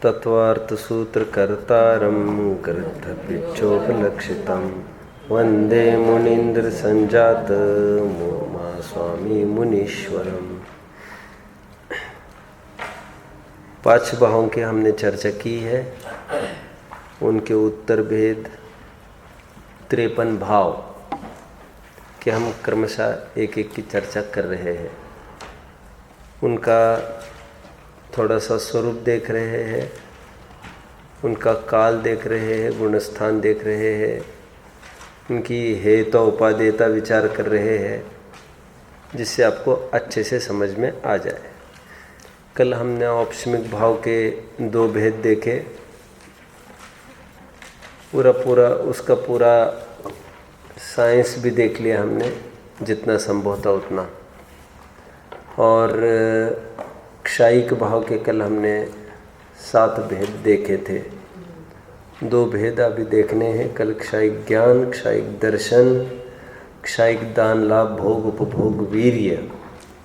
तत्त्वार्थसूत्रकर्तारं ग्रन्थपिच्छोपलक्षितं वन्दे मुनीन्द्रसञ्जातं स्वामी मुनीश्वरम्। 5 भावों की हमने चर्चा की है, उनके उत्तर भेद 53 भाव कि हम क्रमशः एक एक की चर्चा कर रहे हैं। उनका थोड़ा सा स्वरूप देख रहे हैं, उनका काल देख रहे हैं, गुणस्थान देख रहे हैं, उनकी हेतु उपादेयता विचार कर रहे हैं, जिससे आपको अच्छे से समझ में आ जाए। कल हमने औपशमिक भाव के 2 भेद देखे, उसका पूरा साइंस भी देख लिया हमने, जितना संभव था उतना। और क्षायिक भाव के कल हमने 7 भेद देखे थे। 2 भेद अभी देखने हैं कल। क्षायिक ज्ञान, क्षायिक दर्शन, क्षायिक दान लाभ भोग उपभोग वीर्य,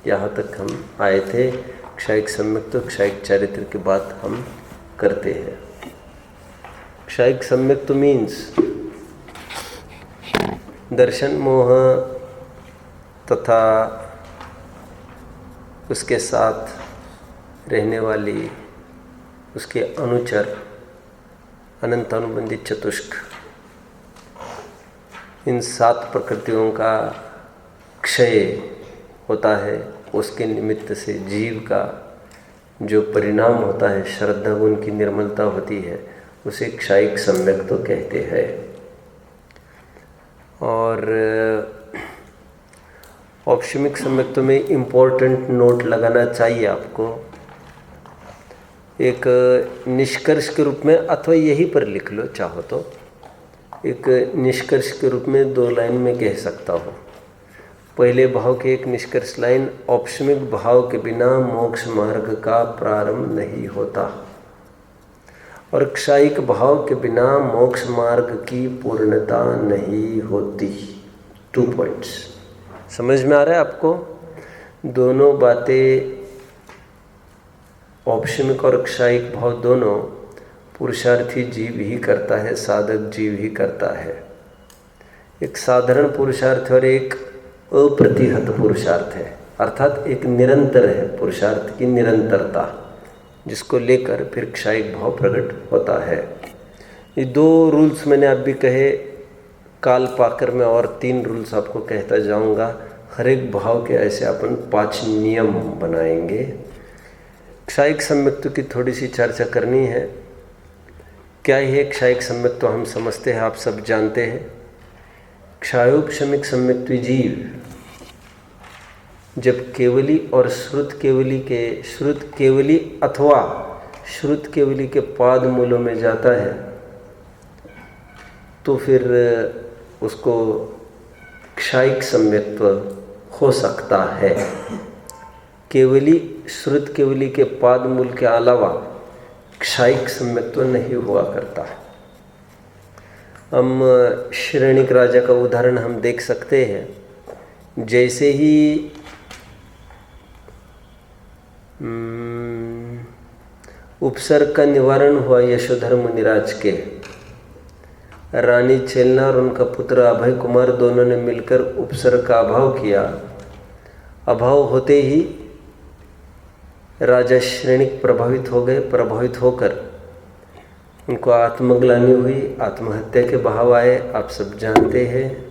यहाँ तक हम आए थे। क्षायिक सम्यक तो क्षायिक चारित्र की बात हम करते हैं। क्षायिक सम्यक तो मीन्स दर्शन मोह तथा उसके साथ रहने वाली उसके अनुचर अनंत अनुबंधित चतुष्क, इन 7 प्रकृतियों का क्षय होता है। उसके निमित्त से जीव का जो परिणाम होता है, श्रद्धा गुण की निर्मलता होती है, उसे क्षायिक सम्यक तो कहते हैं। और औपशमिक सम्यक में इम्पोर्टेंट नोट लगाना चाहिए आपको, एक निष्कर्ष के रूप में, अथवा यहीं पर लिख लो चाहो तो। एक निष्कर्ष के रूप में 2 लाइन में कह सकता हूँ। पहले भाव की एक निष्कर्ष लाइन, औपशमिक भाव के बिना मोक्ष मार्ग का प्रारंभ नहीं होता और क्षायिक भाव के बिना मोक्ष मार्ग की पूर्णता नहीं होती। 2 पॉइंट्स समझ में आ रहा है आपको? दोनों बातें, औपशमिक और क्षायिक भाव दोनों पुरुषार्थी जीव ही करता है, साधक जीव ही करता है। एक साधारण पुरुषार्थ और एक अप्रतिहत पुरुषार्थ है, अर्थात एक निरंतर है, पुरुषार्थ की निरंतरता, जिसको लेकर फिर क्षायिक भाव प्रकट होता है। ये 2 रूल्स मैंने अब भी कहे, काल पाकर में और 3 रूल्स आपको कहता जाऊंगा। हर एक भाव के ऐसे अपन 5 नियम बनाएंगे। क्षायिक सम्यक्त्व की थोड़ी सी चर्चा करनी है। क्या है क्षायिक सम्यक्त्व? हम समझते हैं, आप सब जानते हैं। क्षायोपशमिक सम्यक्त्वी जीव जब केवली और श्रुत केवली अथवा श्रुत केवली के पाद मूलों में जाता है, तो फिर उसको क्षायिक सम्यक्त्व हो सकता है। केवली श्रुत केवली के पाद मूल के अलावा क्षायिक सम्यक्त्व नहीं हुआ करता। हम श्रेणिक राजा का उदाहरण हम देख सकते हैं। जैसे ही उपसर्ग का निवारण हुआ यशोधर मुनिराज के, रानी छेलना और उनका पुत्र अभय कुमार दोनों ने मिलकर उपसर्ग का अभाव किया। अभाव होते ही राजा श्रेणिक प्रभावित हो गए। प्रभावित होकर उनको आत्मग्लानि हुई, आत्महत्या के बहाव आए। आप सब जानते हैं,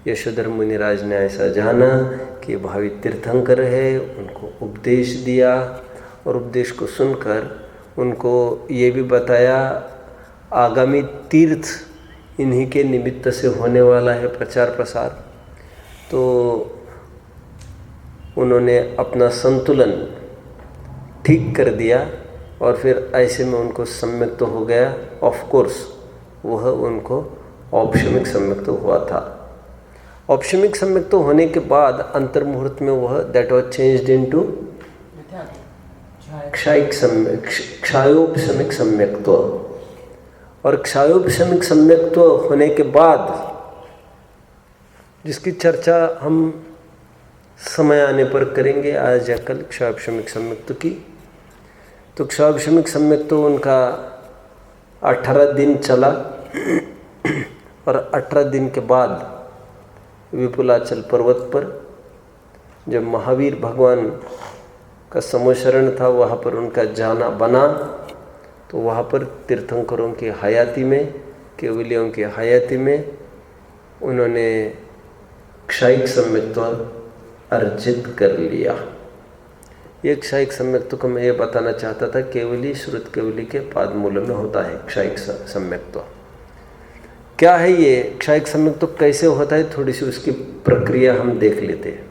यशोधर मुनिराज ने ऐसा जाना कि भावी तीर्थंकर है, उनको उपदेश दिया और उपदेश को सुनकर उनको ये भी बताया आगामी तीर्थ इन्हीं के निमित्त से होने वाला है, प्रचार प्रसार। तो उन्होंने अपना संतुलन ठीक कर दिया और फिर ऐसे में उनको सम्यक तो हो गया। ऑफ कोर्स वह उनको औपशमिक सम्यक तो हुआ था। औपशमिक सम्यक तो होने के बाद अंतर्मुहूर्त में वह दैट वाज चेंज्ड इनटू क्षायोपशमिक सम्यक्त्व। और क्षायोपशमिक सम्यक्त्व होने के बाद, जिसकी चर्चा हम समय आने पर करेंगे, आज या कल, क्षायोपशमिक सम्यक्त्व की, तो क्षाभशमिक सम्यक तो उनका 18 दिन चला और 18 दिन के बाद विपुलाचल पर्वत पर जब महावीर भगवान का समोशरण था, वहाँ पर उनका जाना बना, तो वहाँ पर तीर्थंकरों की हयाती में, केवलियों की हयाती में उन्होंने क्षायिक सम्यक्त्व अर्जित कर लिया। ये क्षायिक सम्यक्त्व को मैं ये बताना चाहता था, केवली श्रुत केवली के पाद मूल में होता है क्षायिक सम्यक्त्व। क्या है ये क्षायिक सम्यक्त्व, कैसे होता है, थोड़ी सी उसकी प्रक्रिया हम देख लेते हैं।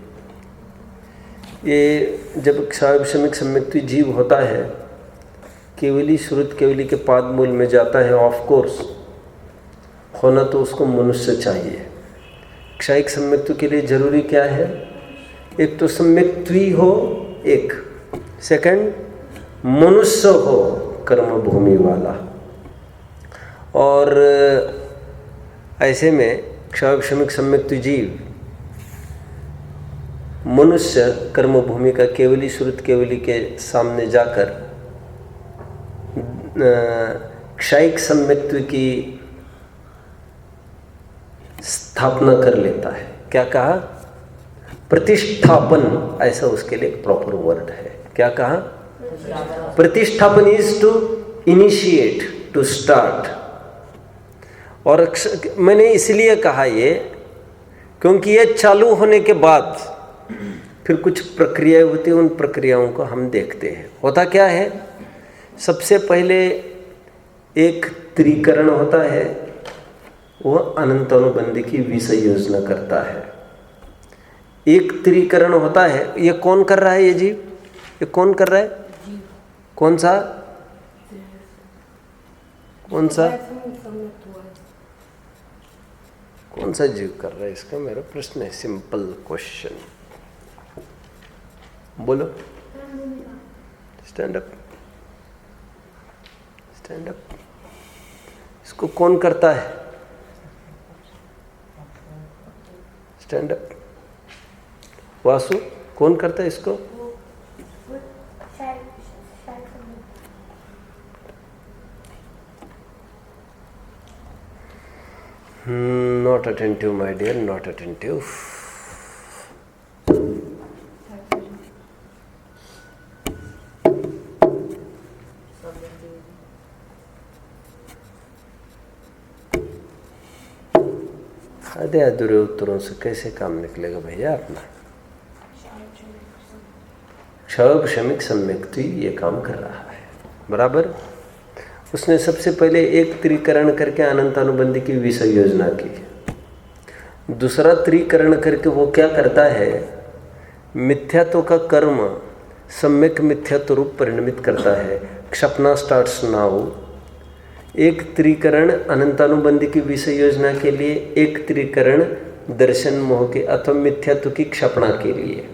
ये जब क्षाभशमिक सम्यक्त्व जीव होता है, केवली श्रुत केवली के पाद मूल में जाता है, ऑफ कोर्स होना तो उसको मनुष्य चाहिए। क्षायिक सम्यक्त्व के लिए जरूरी क्या है, एक तो सम्यक्त्वी हो, एक सेकंड मनुष्य हो कर्म भूमि वाला। और ऐसे में क्षाभशमिक सम्यक्त्व जीव मनुष्य कर्म भूमि का केवली श्रुत केवली के सामने जाकर क्षायिक सम्यक्त्व की स्थापना कर लेता है। क्या कहा, प्रतिष्ठापन, ऐसा उसके लिए एक प्रॉपर वर्ड है। क्या कहा, प्रतिष्ठापन is to initiate, to start. और मैंने इसलिए कहा ये क्योंकि ये चालू होने के बाद फिर कुछ प्रक्रियाएं होती हैं, उन प्रक्रियाओं को हम देखते हैं। होता क्या है, सबसे पहले एक त्रिकरण होता है, वह अनंत अनुबंधी की विषय योजना करता है। एक त्रिकरण होता है, ये कौन कर रहा है, ये जीव, ये कौन कर रहा है, कौन सा, कौन सा, कौन सा जीव कर रहा है, इसका मेरा प्रश्न है, सिंपल क्वेश्चन। बोलो, स्टैंड अप, स्टैंड अप। इसको कौन करता है, स्टैंड अप। वासु, कौन करता है इसको, not attentive my dear, not attentive. आधे अधूरे उत्तरों से कैसे काम निकलेगा भैया अपना। क्षाभशमिक सम्यक्त्व ये काम कर रहा है, बराबर। उसने सबसे पहले एक त्रिकरण करके अनंत अनुबंधी की विषय योजना की। दूसरा त्रिकरण करके वो क्या करता है, मिथ्यात्व का कर्म सम्यक मिथ्यात्व रूप परिणमित करता है। क्षपना स्टार्ट्स नाउ। एक त्रिकरण अनंतानुबंधी की विषय योजना के लिए, एक त्रिकरण दर्शन मोह के अथवा मिथ्यात्व की क्षपणा के लिए।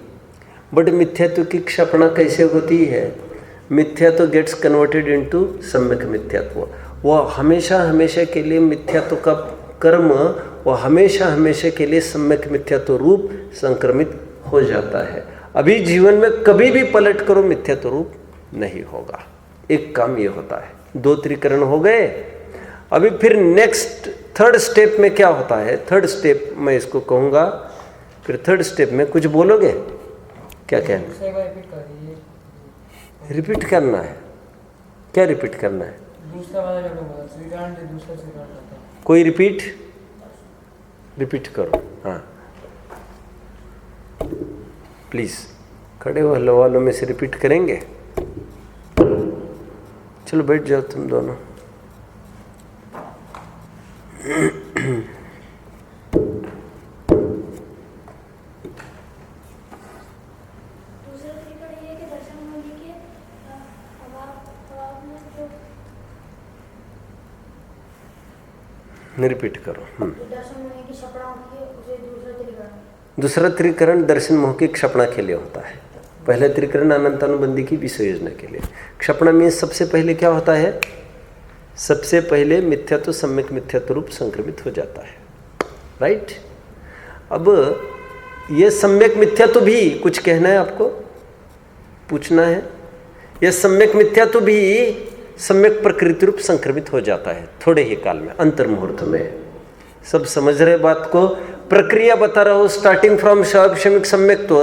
बट मिथ्यात्व की क्षपणा कैसे होती है, मिथ्यात्व गेट्स कन्वर्टेड इनटू सम्यक मिथ्यात्व। वह हमेशा हमेशा के लिए मिथ्यात्व का कर्म, वह हमेशा हमेशा के लिए सम्यक मिथ्यात्व रूप संक्रमित हो जाता है। अभी जीवन में कभी भी पलट करो, मिथ्यात्व रूप नहीं होगा। एक काम ये होता है, दो त्रिकरण हो गए। अभी फिर नेक्स्ट थर्ड स्टेप में क्या होता है, थर्ड स्टेप मैं इसको कहूँगा, फिर थर्ड स्टेप में कुछ बोलोगे, क्या कहना, रिपीट करना है, क्या रिपीट करना है, कोई रिपीट करो, हाँ प्लीज। खड़े वालों में से रिपीट करेंगे, चलो बैठ जाओ तुम दोनों। रिपीट करो। दूसरा त्रिकरण दर्शन मोह की क्षपणा के लिए होता है। पहला त्रिकरण अनंतानुबंधी की विषय योजना के लिए। क्षपणा में सबसे पहले क्या होता है, सबसे पहले मिथ्यात्व सम्यक मिथ्यात्व रूप संक्रमित हो जाता है, राइट। अब ये सम्यक मिथ्यात्व भी कुछ कहना है आपको, पूछना है। यह सम्यक मिथ्यात्व भी सम्यक प्रकृति रूप संक्रमित हो जाता है थोड़े ही काल में, अंतर मुहूर्त में। सब समझ रहे बात को? प्रक्रिया बता रहा हूं, स्टार्टिंग फ्रॉम क्षमिक सम्यक्त्व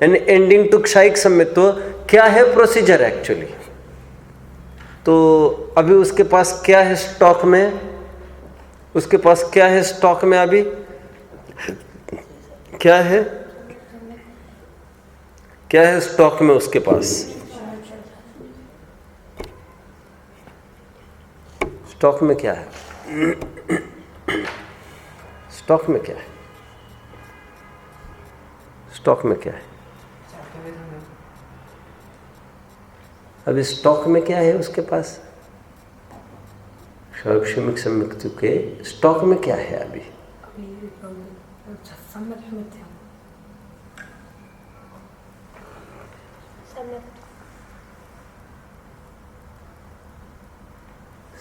एंड एंडिंग टू क्षयिक सम्यक्त्व। क्या है प्रोसीजर एक्चुअली? तो अभी उसके पास क्या है स्टॉक में? उसके पास क्या है स्टॉक में अभी? क्या है, क्या है स्टॉक में उसके पास? स्टॉक में क्या है? स्टॉक में क्या है? स्टॉक में क्या है? अभी स्टॉक में क्या है उसके पास? क्षमिक सम्यक्त्व के स्टॉक में क्या है अभी?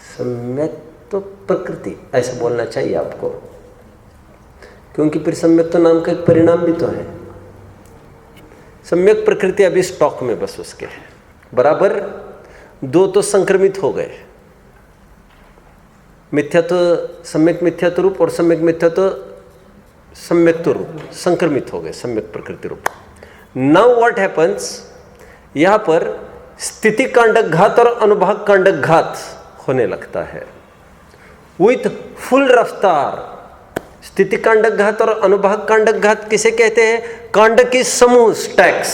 सम्यक तो प्रकृति ऐसा बोलना चाहिए आपको, क्योंकि फिर सम्यक तो नाम का एक परिणाम भी तो है। सम्यक प्रकृति अभी स्टॉक में बस उसके बराबर। दो तो संक्रमित हो गए, मिथ्यात्व, सम्यक मिथ्यात्व रूप और सम्यक मिथ्यात्व सम्यक्त्व रूप संक्रमित हो गए, सम्यक प्रकृति रूप। नाउ व्हाट हैपन्स, यहां पर स्थिति कांडक घात और अनुभाग कांडक घात होने लगता है विथ फुल रफ्तार। स्थिति कांडक घात और अनुभाग कांडक घात किसे कहते हैं? कांडक की समूह, स्टैक्स,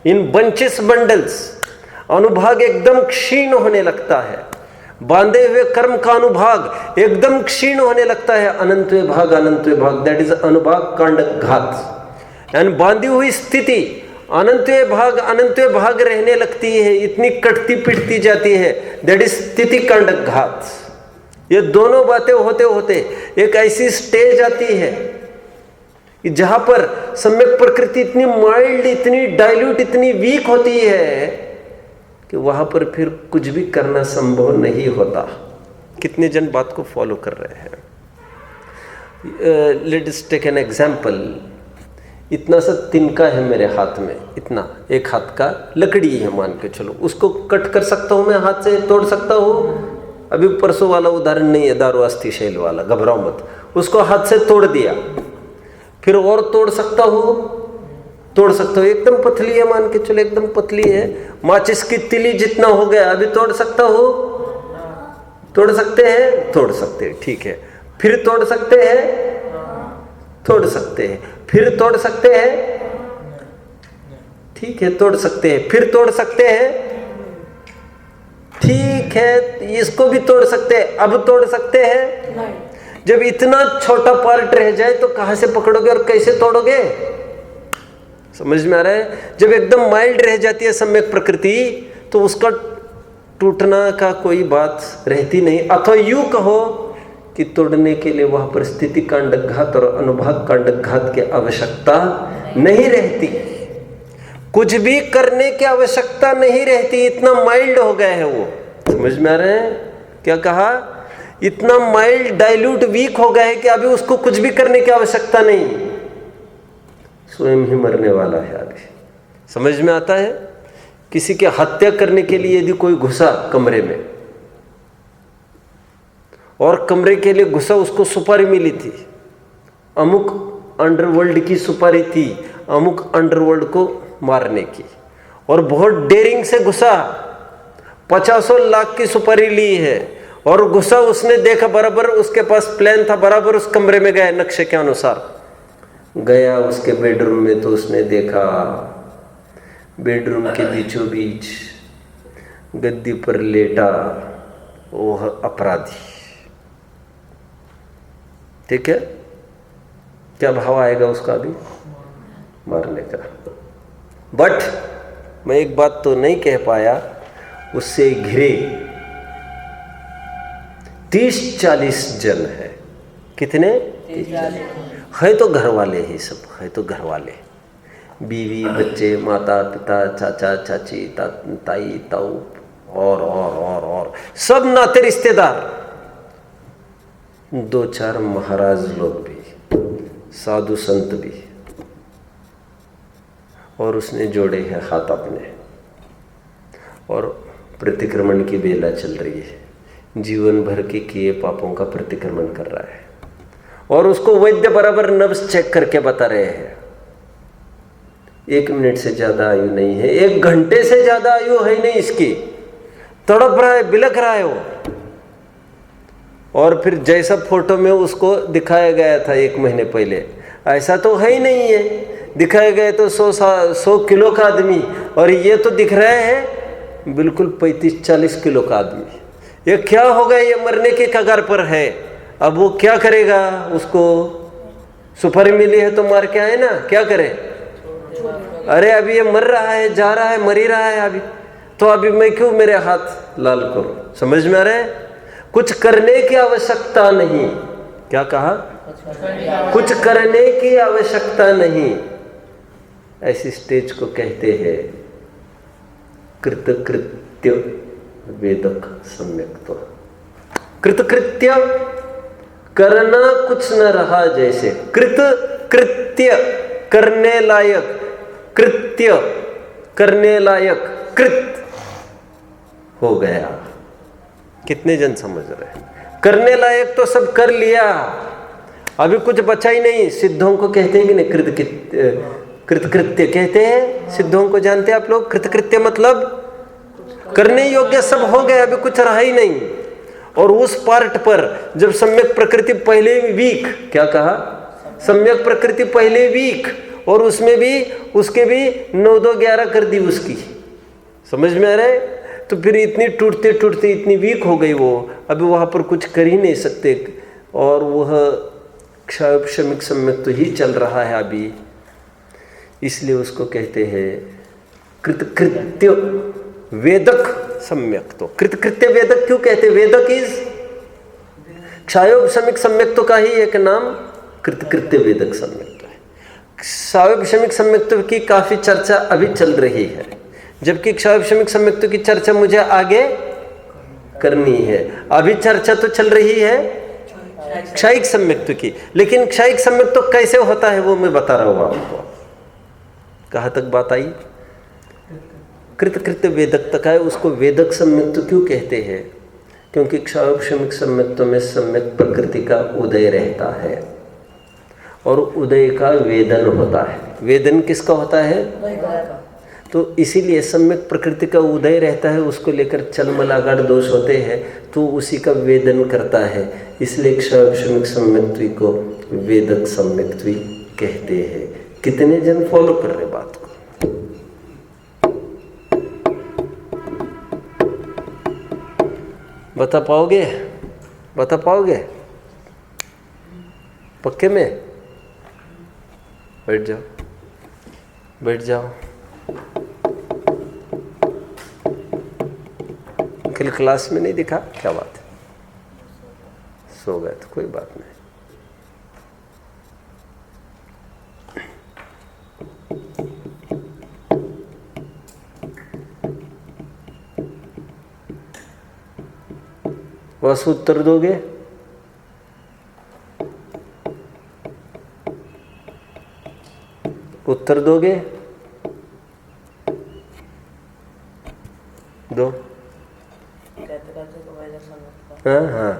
इन बंचेस, बंडल्स। अनुभाग एकदम क्षीण होने लगता है, बांधे हुए कर्म का अनुभाग एकदम क्षीण होने लगता है। अनंतवे भाग, दैट इज अनुभाग कांडक घात। एंड बांधी हुई स्थिति अनंतवे भाग रहने लगती है, इतनी कटती पिटती जाती है, दैट इज स्थिति कांडक घात। ये दोनों बातें होते होते एक ऐसी स्टेज आती है कि जहां पर सम्यक प्रकृति इतनी माइल्ड, इतनी डाइल्यूट, इतनी वीक होती है कि वहां पर फिर कुछ भी करना संभव नहीं होता। कितने जन बात को फॉलो कर रहे हैं? Let us take an example. इतना सा तिनका है मेरे हाथ में, इतना एक हाथ का लकड़ी है मान के चलो, उसको कट कर सकता हूं मैं, हाथ से तोड़ सकता हूं। अभी परसों वाला उदाहरण नहीं है, दारू अस्थि शैल वाला, घबराओ मत। उसको हाथ से तोड़ दिया, फिर और तोड़ सकता हूं, एकदम पतली है मान के चलो, एकदम पतली है, माचिस की तिली जितना हो गया, अभी तोड़ सकता हूं? तोड़ सकते हैं? तोड़ सकते हैं, ठीक है। फिर तोड़ सकते हैं? तोड़ सकते हैं। फिर तोड़ सकते हैं? ठीक है, तोड़ सकते हैं। फिर तोड़ सकते हैं? ठीक है, इसको भी तोड़ सकते हैं। अब तोड़ सकते हैं? जब इतना छोटा पार्ट रह जाए तो कहां से पकड़ोगे और कैसे तोड़ोगे? समझ में आ रहा है? जब एकदम माइल्ड रह जाती है सम्यक प्रकृति तो उसका टूटना का कोई बात रहती नहीं। अथवा यूं कहो कि तोड़ने के लिए वहां पर स्थिति कांडक घात और अनुभाग कांडक घात की आवश्यकता नहीं रहती, कुछ भी करने की आवश्यकता नहीं रहती, इतना माइल्ड हो गया है वो। समझ में आ रहे हैं क्या कहा? इतना माइल्ड, डाइल्यूट, वीक हो गया है कि अभी उसको कुछ भी करने की आवश्यकता नहीं, स्वयं ही मरने वाला है अभी। समझ में आता है? किसी की हत्या करने के लिए यदि कोई घुसा कमरे में और कमरे के लिए घुसा, उसको सुपारी मिली थी, अमुक अंडरवर्ल्ड की सुपारी थी, अमुक अंडरवर्ल्ड को मारने की, और बहुत डेयरिंग से घुसा, 50 लाख की सुपारी ली है और घुसा, उसने देखा बराबर उसके पास प्लान था, बराबर उस कमरे में गया, नक्शे के अनुसार गया उसके बेडरूम में, तो उसने देखा बेडरूम के बीचों बीच गद्दी पर लेटा वो अपराधी। ठीक है, क्या भाव आएगा उसका अभी? मारने का। बट मैं एक बात तो नहीं कह पाया, उससे घिरे 30-40 जन है। कितने? 30-40 है। तो घर वाले ही सब है, तो घर वाले, बीवी, बच्चे, माता पिता, चाचा चाची, ताई ताऊ और सब नाते रिश्तेदार, 2-4 महाराज लोग भी, साधु संत भी, और उसने जोड़े हैं हाथ अपने, और प्रतिक्रमण की बेला चल रही है, जीवन भर के किए पापों का प्रतिक्रमण कर रहा है। और उसको वैद्य बराबर नब्ज चेक करके बता रहे हैं 1 मिनट से ज्यादा आयु नहीं है, 1 घंटे से ज्यादा आयु है नहीं इसकी, तड़प रहा है, बिलख रहा है वो। और फिर जैसा फोटो में उसको दिखाया गया था 1 महीने पहले, ऐसा तो है ही नहीं है। दिखाया गया तो 100 किलो का आदमी, और ये तो दिख रहा है बिल्कुल 35-40 किलो का आदमी। ये क्या होगा, ये मरने के कगार पर है। अब वो क्या करेगा, उसको सुपारी मिली है तो मार के आए ना, क्या करे? अरे अभी ये मर रहा है, जा रहा है, मर ही रहा है अभी, तो अभी मैं क्यों मेरे हाथ लाल करूं? समझ में आ रहा है? कुछ करने की आवश्यकता नहीं। क्या कहा? कुछ करने की आवश्यकता नहीं। ऐसी स्टेज को कहते हैं कृतकृत्य वेदक सम्यक्त्व। कृतकृत्य, करना कुछ न रहा जैसे, कृतकृत्य करने लायक, कृत्य करने लायक, कृत हो गया। कितने जन समझ रहे हैं? करने लायक तो सब कर लिया, अभी कुछ बचा ही नहीं। सिद्धों को कहते हैं कि नहीं, कृतकृत्य कहते हैं। सिद्धों को जानते हैं आप लोग? कृतकृत्य मतलब करने योग्य सब हो गया, अभी कुछ रहा ही नहीं। और उस पार्ट पर जब सम्यक प्रकृति पहले वीक, क्या कहा? सम्यक प्रकृति पहले वीक, और उसमें भी उसके भी 9, 2, 11 कर दी उसकी। समझ में आ रहा है? तो फिर इतनी टूटते टूटते इतनी वीक हो गई वो, अभी वहाँ पर कुछ कर ही नहीं सकते। और वह क्षमिक सम्यक तो ही चल रहा है अभी, इसलिए उसको कहते हैं कृतकृत्य वेदक सम्यक। तो कृतकृत्य वेदक क्यों कहते? वेदक इज क्षायोग शमिक सम्यक्त्व का ही एक नाम कृतकृत्य वेदक सम्यक्त्व है। क्षायोग शमिक सम्यक्त्व की काफी चर्चा अभी चल रही है, जबकि क्षायोग शमिक सम्यक्त्व की चर्चा मुझे आगे करनी है। अभी चर्चा तो चल रही है क्षायिक सम्यक्त्व की, लेकिन क्षायिक सम्यक्त्व कैसे होता है वो मैं बता रहा हूं आपको। कहाँ तक बात आई? कृतकृत्य वेदक तक है, उसको वेदक सम्यक्त्व क्यों कहते हैं? क्योंकि क्षायोग शमिक सम्यक्त्व में सम्यक प्रकृति का उदय रहता है, और उदय का वेदन होता है। वेदन किसका होता है? तो इसीलिए सम्यक प्रकृति का उदय रहता है, उसको लेकर चलमलागढ़ दोष होते हैं तो उसी का वेदन करता है। इसलिए क्षायोग शमिक सम्यक्त्व को वेदक सम्यक्त्व कहते हैं। कितने जन फॉलो कर रहे बात को? बता पाओगे? बता पाओगे? पक्के में? बैठ जाओ, बैठ जाओ। कल क्लास में नहीं दिखा? क्या बात है, सो गए तो कोई बात नहीं। बस उत्तर दोगे? उत्तर दोगे? दो। हाँ हाँ,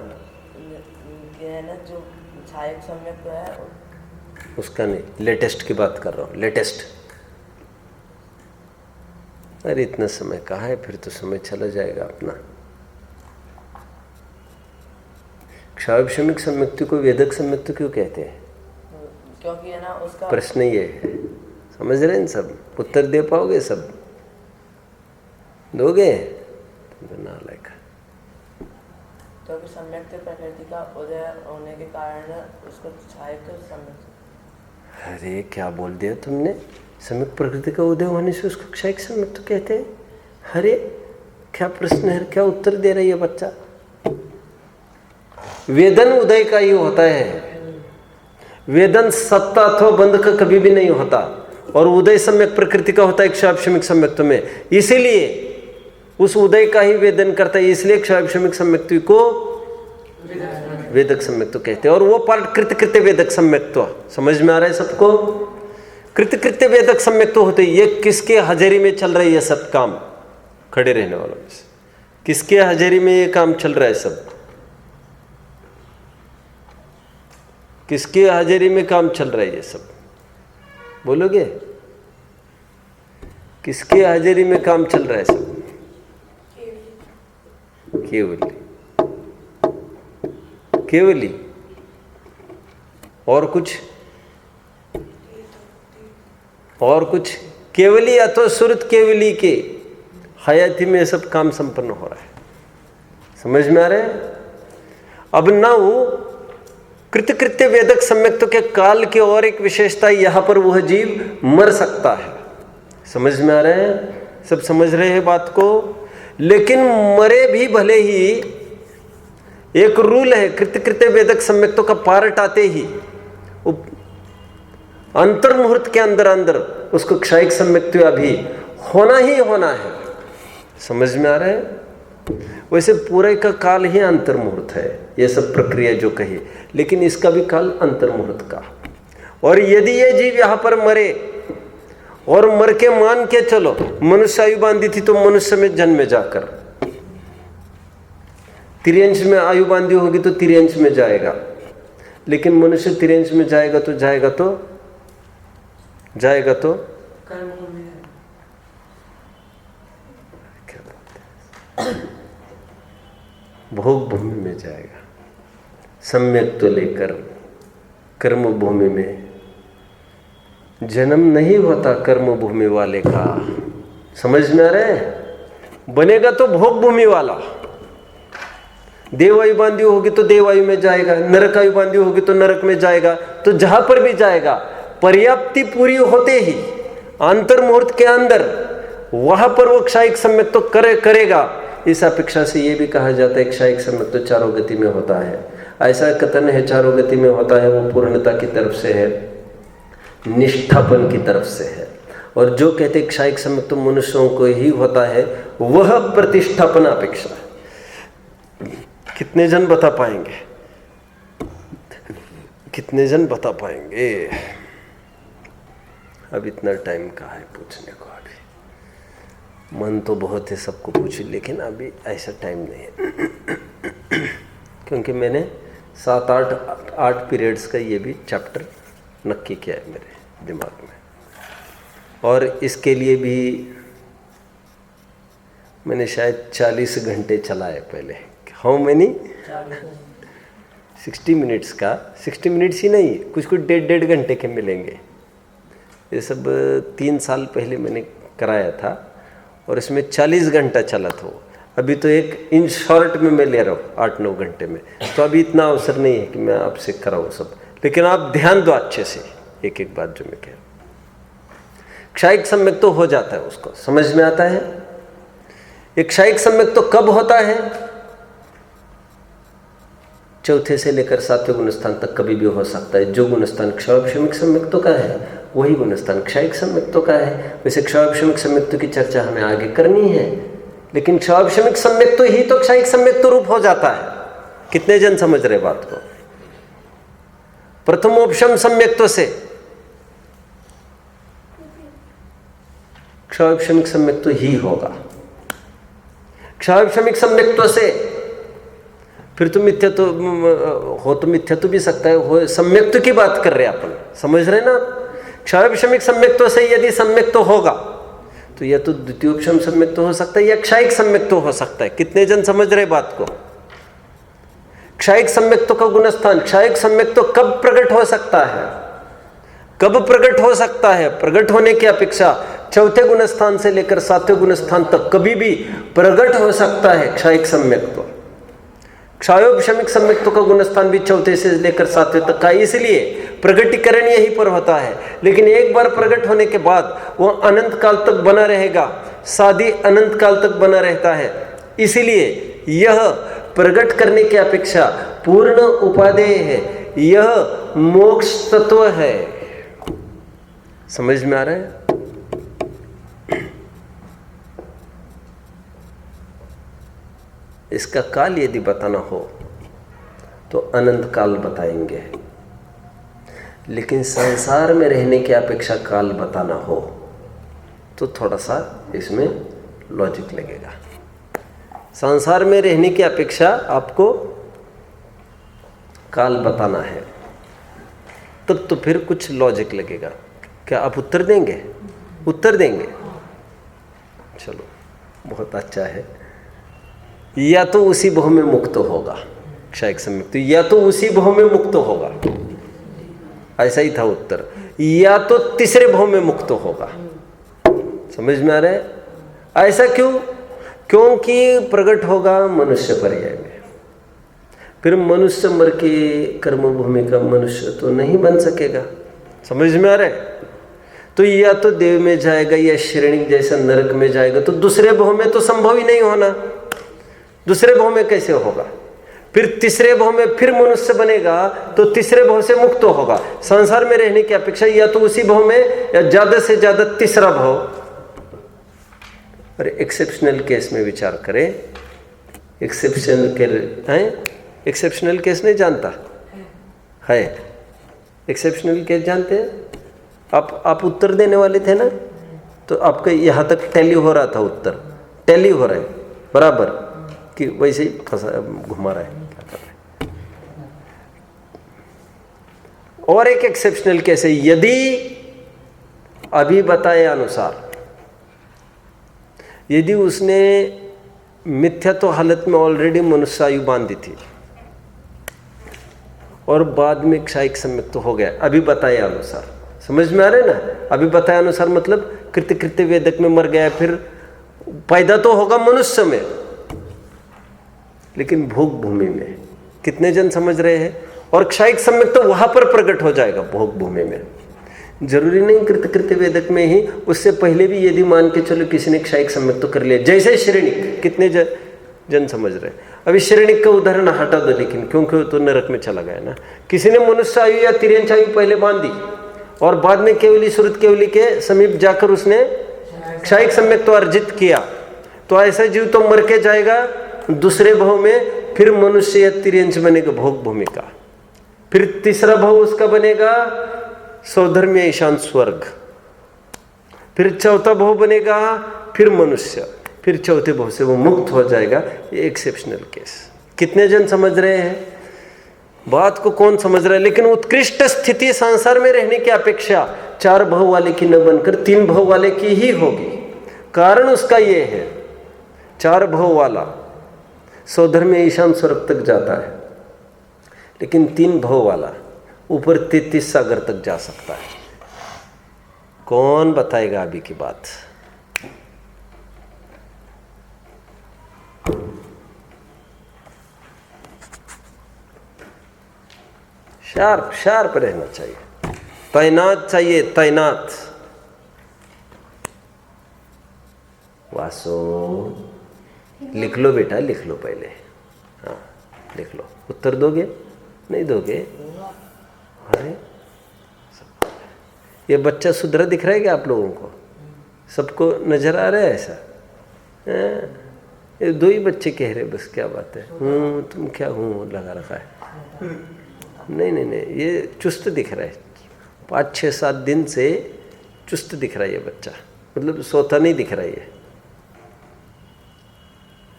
जो क्षायक सम्यक तो है उसका नहीं, लेटेस्ट की बात कर रहा हूँ, लेटेस्ट। अरे इतना समय कहाँ है, फिर तो समय चला जाएगा अपना। क्षायोग शमिक सम्यक्त्व को वेदक सम्यक्त्व क्यों कहते हैं? क्योंकि है ना उसका प्रश्न ये है, समझ रहे हैं सब? उत्तर दे पाओगे सब? दोगे? ना लायक। क्योंकि सम्यक प्रकृति का उदय होने के कारण उसको क्षायक सम्यक। अरे क्या बोल दिया तुमने? सम्यक प्रकृति का उदय होने से उसको क्षायक सम्यक तो कहते हैं? अरे क्या प्रश्न है, क्या उत्तर दे रही है बच्चा? वेदन उदय का ही होता है, वेदन सत्ता अथवा बंध का कभी भी नहीं होता, और उदय सम्यक प्रकृति का होता है क्षायोग शमिक सम्यक्त्व में। इसीलिए उस उदय का ही वेदन करता है, इसलिए क्षायोग शमिक सम्यक्त्व को वेदक सम्यक्त्व कहते हैं। और वो पार्ट कृतकृत्य वेदक सम्यक्त्व। समझ में आ रहा है सबको? कृत्य वेदक सम्यक तो होते। ये किसके हाजिरी में चल रहा है ये सब काम? खड़े रहने वालों में से किसके हाजिरी में ये काम चल रहा है सब? किसके हाजिरी में काम चल रहा है ये सब? बोलोगे? किसके हाजिरी में काम चल रहा है सब? केवली। केवली और कुछ? और कुछ? केवली अथवा सुरत केवली के हयाती में सब काम संपन्न हो रहा है। समझ में आ रहा है? अब ना वो कृत्य वेदक सम्यक्तों के काल की और एक विशेषता, यहां पर वह जीव मर सकता है। समझ में आ रहा है? सब समझ रहे हैं बात को? लेकिन मरे भी भले ही, एक रूल है कृत्य वेदक सम्यक्तों का पार्ट आते ही अंतर मुहूर्त के अंदर अंदर उसको क्षयिक सम्यक्त्व भी होना ही होना है। समझ में आ रहा है? वैसे पूरे का काल ही अंतर मुहूर्त है, ये सब प्रक्रिया जो कही, लेकिन इसका भी काल अंतर मुहूर्त का। और यदि ये जीव यहां पर मरे और मर के मान के चलो मनुष्य आयु बांधी थी तो मनुष्य में जन्म जाकर तिर्यंश में आयु बांधी होगी तो तिर्यंश में जाएगा, लेकिन मनुष्य तिर्यंश में जाएगा तो भोग भूमि में जाएगा। सम्यक तो लेकर कर्म भूमि में जन्म नहीं होता कर्म भूमि वाले का। समझ में आ रहा है? बनेगा तो भोग भूमि वाला। देवायु बांधी होगी तो देवायु में जाएगा, नरक आयु बांधी होगी तो नरक में जाएगा। तो जहां पर भी जाएगा पर्याप्ति पूरी होते ही अंतर मुहूर्त के अंदर वहां पर वो क्षयिक सम्यक तो करेगा। इस अपेक्षा से ये भी कहा जाता है क्षयिक सम्यक तो चारों गति में होता है। ऐसा कथन है चारों गति में होता है, वो पूर्णता की तरफ से है, निष्ठापन की तरफ से है। और जो कहते क्षयिक सम्यक तो मनुष्यों को ही होता है, वह प्रतिष्ठापन अपेक्षा है। कितने जन बता पाएंगे? कितने जन बता पाएंगे? अब इतना टाइम कहाँ है पूछने को? अभी मन तो बहुत है सबको पूछ, लेकिन अभी ऐसा टाइम नहीं है क्योंकि मैंने 7-8 पीरियड्स का ये भी चैप्टर नक्की किया है मेरे दिमाग में। और इसके लिए भी मैंने शायद 40 घंटे चलाए पहले। How many? 60 मिनट्स का। 60 मिनट्स ही नहीं, कुछ 1.5 घंटे के मिलेंगे। ये सब 3 साल पहले मैंने कराया था और इसमें 40 घंटा चला था। अभी तो एक इन शॉर्ट में मैं ले रहा हूँ 8-9 घंटे में। तो अभी इतना अवसर नहीं है कि मैं आपसे कराऊँ सब, लेकिन आप ध्यान दो अच्छे से एक एक बात जो मैं कह रहा हूँ। क्षयिक सम्यक तो हो जाता है, उसको समझ में आता है। एक क्षयिक सम्यक तो कब होता है? चौथे से लेकर 7वें गुणस्थान तक कभी भी हो सकता है। जो गुणस्थान क्षयिक सम्यक्तों का है वही गुणस्थान क्षयिक सम्यक्तों का है। वैसे क्षयिक सम्यक्तों की चर्चा हमें आगे करनी है, लेकिन क्षयिक सम्यक्तों ही तो क्षयिक सम्यक्तों रूप हो जाता है। कितने जन समझ रहे बात को? प्रथमोपशम सम्यक्तों से क्षयिक सम्यक्तों ही होगा। क्षयिक सम्यक्तों से फिर तो मिथ्यात्व हो, तो मिथ्यात्व भी सकता है, हो सम्यक्त्व की बात कर रहे हैं अपन। समझ रहे ना? क्षयिक सम्यक्त्व से यदि सम्यक्त्व होगा तो यह तो द्वितीयोपशम सम्यक्त्व हो सकता है या क्षयिक सम्यक्त्व हो सकता है। कितने जन समझ रहे बात को? क्षयिक सम्यक्त्व का गुणस्थान, क्षयिक सम्यक्त्व कब प्रकट हो सकता है? कब प्रकट हो सकता है? प्रकट होने की अपेक्षा चौथे गुणस्थान से लेकर 7वें गुणस्थान तक कभी भी प्रकट हो सकता है क्षयिक सम्यक्त्व। क्षयोपशमिक सम्यक्तों का गुणस्थान भी चौथे से लेकर 7वें तक का, इसलिए प्रकटीकरण यहीं पर होता है। लेकिन एक बार प्रकट होने के बाद वो अनंत काल तक बना रहेगा, साधी अनंत काल तक बना रहता है। इसीलिए यह प्रकट करने की अपेक्षा पूर्ण उपादेय है, यह मोक्ष तत्व है। समझ में आ रहा है? इसका काल यदि बताना हो तो अनंत काल बताएंगे, लेकिन संसार में रहने की अपेक्षा काल बताना हो तो थोड़ा सा इसमें लॉजिक लगेगा। संसार में रहने की अपेक्षा आपको काल बताना है, तब तो फिर कुछ लॉजिक लगेगा। क्या आप उत्तर देंगे? उत्तर देंगे? चलो, बहुत अच्छा है। या तो उसी भव में मुक्त होगा, क्षयिक सम्यक्त, या तो उसी भव में मुक्त होगा, ऐसा ही था उत्तर, या तो तीसरे भव में मुक्त होगा। समझ में आ रहा है? ऐसा क्यों? क्योंकि प्रकट होगा मनुष्य पर्याय में, फिर मनुष्य मर के कर्मभूमि का मनुष्य तो नहीं बन सकेगा। समझ में आ रहा है? तो या तो देव में जाएगा या श्रेणिक जैसा नरक में जाएगा, तो दूसरे भव में तो संभव ही नहीं होना। दूसरे भव में कैसे होगा? फिर तीसरे भव में फिर मनुष्य बनेगा तो तीसरे भव से मुक्त होगा। संसार में रहने की अपेक्षा या तो उसी भव में या ज्यादा से ज्यादा तीसरा भव। और एक्सेप्शनल केस में विचार करें। एक्सेप्शनल केस नहीं जानता है? एक्सेप्शनल केस जानते हैं? आप उत्तर देने वाले थे ना, तो आपका यहाँ तक टैली हो रहा था, उत्तर टैली हो रहा है बराबर, कि वैसे ही फंसा घुमा रहा है, क्या कर रहा है। और एक एक्सेप्शनल केस है, यदि अभी बताए अनुसार यदि उसने मिथ्यात्व हालत में ऑलरेडी मनुष्य आयु बांधी थी और बाद में क्षयिक सम्यक्त हो गया, अभी बताए अनुसार। समझ में आ रहा है ना? अभी बताए अनुसार मतलब कृत्य कृत्य वेदक में मर गया, फिर पैदा तो होगा मनुष्य में, लेकिन भोग भूमि में। कितने जन समझ रहे हैं? और क्षयिक सम्यक्त तो वहां पर प्रकट हो जाएगा, भोग भूमि में। जरूरी नहीं कृत्य कृत्य वेदक में ही, उससे पहले भी यदि मान के चलो किसी ने क्षयिक सम्यक्त तो कर लिया, जैसे श्रेणिक। कितने जन समझ रहे हैं? अभी श्रेणिक का उदाहरण हटा दो, लेकिन क्योंकि तो नरक में चला गया ना। किसी ने मनुष्य आयु या तिर्यंच आयु पहले बांधी और बाद में केवली श्रुत केवली के समीप जाकर उसने क्षयिक सम्यक्त तो अर्जित किया, तो ऐसा जीव तो मर के जाएगा दूसरे भव में, फिर मनुष्य या तिर्यंच बनेगा भोग भूमि का, फिर तीसरा भव उसका बनेगा सौधर्म्य ईशान स्वर्ग, फिर चौथा भव बनेगा फिर मनुष्य, फिर चौथे भव से वो मुक्त हो जाएगा। ये एक्सेप्शनल केस। कितने जन समझ रहे हैं बात को? कौन समझ रहा है? लेकिन उत्कृष्ट स्थिति संसार में रहने की अपेक्षा 4 भव वाले की न बनकर 3 भव वाले की ही होगी। कारण उसका ये है, 4 भव वाला सौधर्म्य ईशान स्वर्ग तक जाता है, लेकिन 3 भव वाला ऊपर 33 सागर तक जा सकता है। कौन बताएगा अभी की बात? शार्प शार्प रहना चाहिए, तैनात चाहिए, तैनात। वासो लिख लो बेटा, लिख लो पहले। हाँ लिख लो। उत्तर दोगे? नहीं दोगे? अरे ये बच्चा सुधरा दिख रहा है क्या आप लोगों को? सबको नजर आ रहा है ऐसा? ये 2 ही बच्चे कह रहे, बस क्या बात है। तुम क्या हूँ लगा रखा है? नहीं नहीं नहीं, ये चुस्त दिख रहा है। 5-6-7 दिन से चुस्त दिख रहा है ये बच्चा, मतलब सोता नहीं दिख रहा है। ये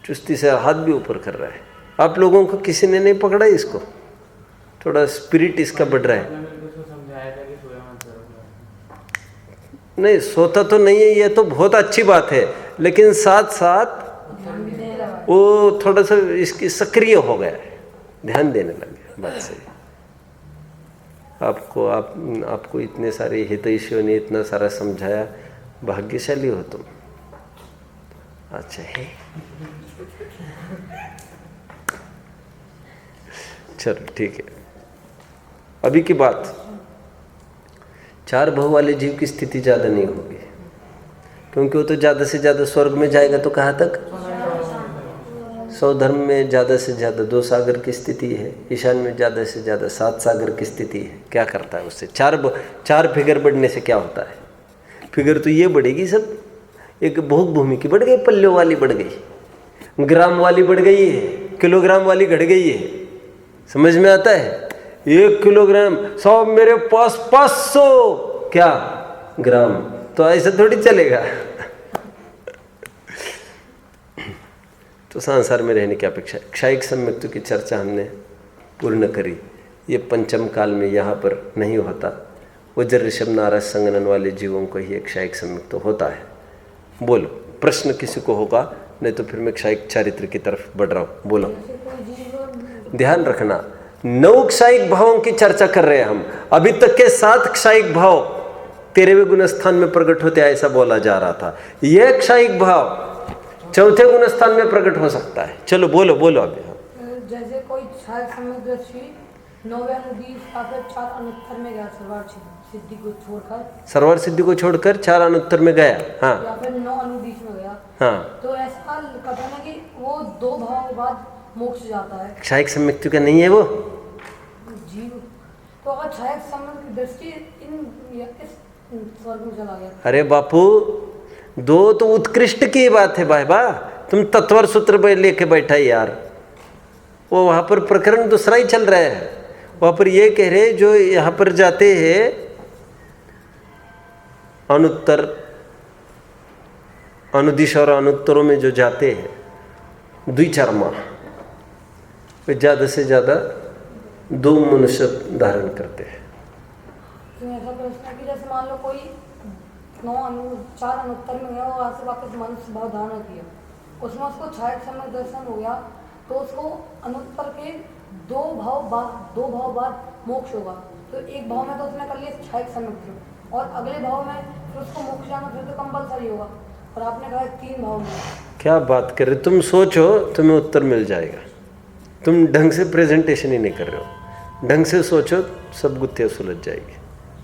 चुस्ती से हाथ भी ऊपर कर रहा है। आप लोगों को किसी ने नहीं पकड़ा इसको? थोड़ा स्पिरिट इसका बढ़ रहा है। नहीं सोता तो नहीं है, ये तो बहुत अच्छी बात है, लेकिन साथ साथ वो थोड़ा सा इसकी सक्रिय हो गया है, ध्यान देने लगे। बात सही। आपको इतने सारे हितैषियों ने इतना सारा समझाया, भाग्यशाली हो तुम। अच्छा है, चलो ठीक है। अभी की बात, 4 भव वाले जीव की स्थिति ज़्यादा नहीं होगी, क्योंकि वो तो ज़्यादा से ज़्यादा स्वर्ग में जाएगा। तो कहाँ तक? सौधर्म में ज़्यादा से ज़्यादा 2 सागर की स्थिति है, ईशान में ज़्यादा से ज़्यादा 7 सागर की स्थिति है। क्या करता है उससे? 4 फिगर बढ़ने से क्या होता है? फिगर तो ये बढ़ेगी सब, एक भोग भूमि की बढ़ गई, पल्लों वाली बढ़ गई, ग्राम वाली बढ़ गई है, किलोग्राम वाली घट गई है। समझ में आता है? 1 किलोग्राम, साहब मेरे पास 500 क्या ग्राम, तो ऐसे थोड़ी चलेगा। तो संसार में रहने की अपेक्षा क्षयिक सम्यक्तों की चर्चा हमने पूर्ण करी। ये पंचम काल में यहाँ पर नहीं होता। वज्र ऋषभ नारद संगनन वाले जीवों को ही एक क्षयिक सम्यक्त होता है। बोलो, प्रश्न किसी को होगा, नहीं तो फिर मैं क्षयिक चारित्र की तरफ बढ़ रहा हूँ। बोलो, ध्यान रखना 9 क्षयिक भावों की चर्चा कर रहे हैं हम। अभी तक के 7 क्षयिक भाव 13वें गुण स्थान में प्रकट होते ऐसा बोला जा रहा था। यह क्षयिक भाव 4थे गुण स्थान में प्रकट हो सकता है। चलो बोलो बोलो अभी। जैसे कोई क्षयिक सम्यक्दर्शी 9वें अनुदीप या फिर 4 अनुत्तर में गया सर्वार्थ सिद्धि को छोड़कर, सर्वार्थ सिद्धि को छोड़कर 4 अनुत्तर में गया, हाँ, या फिर 9 अनुदीप में गया, हाँ, तो ऐसा कथन है कि वो 2 भावों के बाद मोक्ष जाता है। क्षयिक सम्यक्त का नहीं है वो जीव। तो अगर क्षयिक सम्यक्त की दृष्टि इस स्वर्ग में चला गया। अरे बापू, 2 तो उत्कृष्ट की बात है भाई बा, तुम तत्वर सूत्र पे लेके बैठा यार। वो वहां पर प्रकरण दूसरा ही चल रहा है। वहां पर ये कह रहे जो यहाँ पर जाते हैं अनुत्तर अनुदिश और अनुत्तरों में जो जाते हैं 2-4 माह, वे ज़्यादा से ज़्यादा 2 मनुष्य धारण करते हैं। तो ऐसा प्रश्न है कि जैसे मान लो कोई 4 अनुत्तर में गया और वहाँ से वापस मनुष्य भाव धारण किया, उसमें उसको क्षयिक सम्यक्त दर्शन हो गया, तो उसको अनुत्तर के 2 भाव बाद मोक्ष होगा। तो एक भाव में तो उसने कर लिया क्षयिक सम्यक्त, और अगले भाव में फिर उसको मोक्ष जाना फिर तो कंपलसरी होगा। और आपने कहा 3 भाव में। क्या बात कर रहे, तुम सोचो, तुम्हें उत्तर मिल जाएगा। तुम ढंग से प्रेजेंटेशन ही नहीं कर रहे हो। ढंग से सोचो, सब गुत्थियाँ सुलझ जाएगी।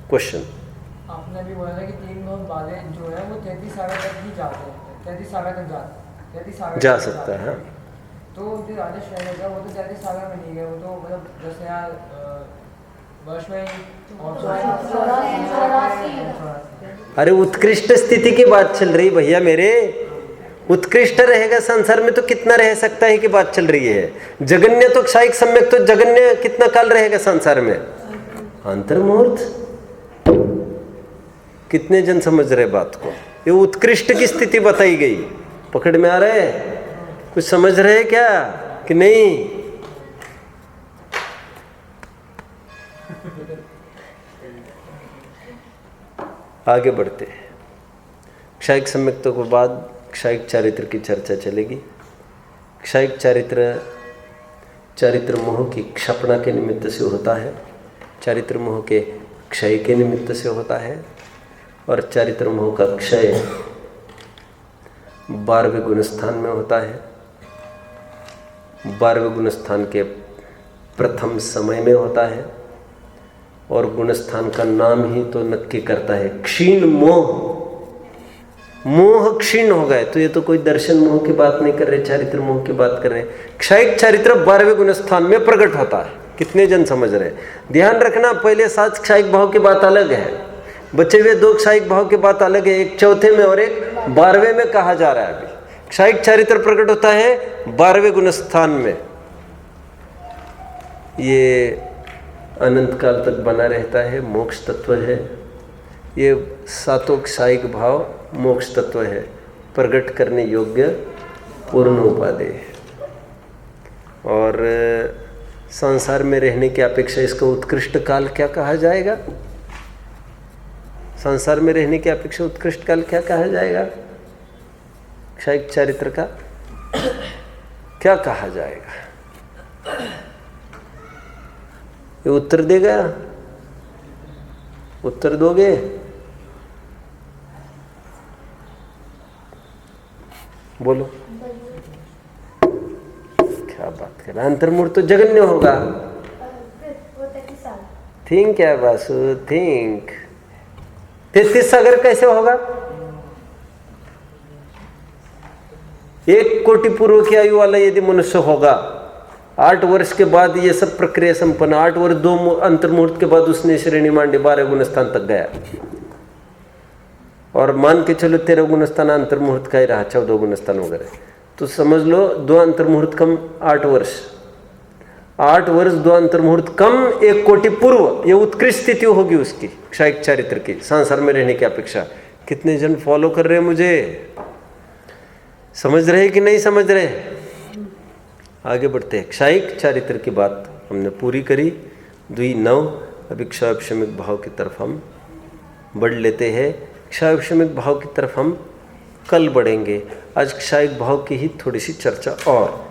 क्वेश्चन आपने भी बोला था कि 3 भाव वाले जो है वो 33 सागर तक ही जाते हैं, 33 सागर तक जाते हैं, 33 सागर जा सकता है। तो जो राजेश शहर था वो तो 33 सागर में नहीं गए, वो तो मतलब 10,000 वर्ष में। अरे उत्कृष्ट स्थिति की बात चल रही भैया मेरे। उत्कृष्ट रहेगा संसार में तो कितना रह सकता है कि बात चल रही है। जगन्य तो क्षयिक सम्यक तो जगन्य कितना काल रहेगा संसार में? अंतर्मुहूर्त। कितने जन समझ रहे बात को? ये उत्कृष्ट की स्थिति बताई गई। पकड़ में आ रहे हैं? कुछ समझ रहे हैं क्या कि नहीं? आगे बढ़ते हैं। क्षयिक सम्यक्तों के बाद क्षयिक चारित्र की चर्चा चलेगी। क्षयिक चारित्र मोह की क्षपणा के निमित्त से होता है, चारित्र मोह के क्षय के निमित्त से होता है, और चारित्र मोह का क्षय 12वें गुणस्थान में होता है। 12वें गुणस्थान के प्रथम समय में होता है, और गुणस्थान का नाम ही तो नक्की करता है क्षीण मोह। मोह क्षीण हो गए, तो ये तो कोई दर्शन मोह की बात नहीं कर रहे, चारित्र मोह की बात कर रहे हैं। क्षयिक चारित्र 12वें गुणस्थान में प्रकट होता है। कितने जन समझ रहे हैं? ध्यान रखना, पहले 7 क्षयिक भाव की बात अलग है, बचे हुए 2 क्षयिक भाव की बात अलग है। एक 4थे में और एक 12वें में कहा जा रहा है। अभी क्षयिक चारित्र प्रकट होता है 12वें गुणस्थान में। ये अनंत काल तक बना रहता है, मोक्ष तत्व है। ये 7 क्षयिक भाव मोक्ष तत्व है, प्रकट करने योग्य पूर्ण उपादेय है। और संसार में रहने की अपेक्षा इसका उत्कृष्ट काल क्या कहा जाएगा? संसार में रहने की अपेक्षा उत्कृष्ट काल क्या कहा जाएगा? क्षयिक चारित्र का क्या कहा जाएगा? ये उत्तर देगा? उत्तर दोगे? बोलो, क्या बात कर रहा है? अंतर्मुहूर्त तो जगन्य होगा। थिंक है बासु, थिंक। 33 सागर कैसे होगा? 1 कोटि पूर्व की आयु वाला यदि मनुष्य होगा, 8 वर्ष के बाद ये सब प्रक्रिया संपन्न, 8 वर्ष 2 अंतर्मुहूर्त के बाद उसने श्रेणी मांडी, 12 गुणस्थान तक गया। और मान के चलो 13 गुणस्थान अंतर्मुहूर्त का ही रहा, 14 गुणस्थान वगैरह, तो समझ लो 2 अंतर्मुहूर्त कम 8 वर्ष। 8 वर्ष 2 अंतर्मुहूर्त कम 1 कोटि पूर्व, ये उत्कृष्ट स्थिति होगी उसकी क्षायिक चारित्र की संसार में रहने की अपेक्षा। कितने जन फॉलो कर रहे हैं मुझे? समझ रहे कि नहीं समझ रहे? आगे बढ़ते हैं। क्षायिक चारित्र की बात हमने पूरी करी। 2:9 अभी क्षायक्षमिक भाव की तरफ हम बढ़ लेते हैं। क्षायक्षमिक भाव की तरफ हम कल बढ़ेंगे। आज क्षायिक भाव की ही थोड़ी सी चर्चा। और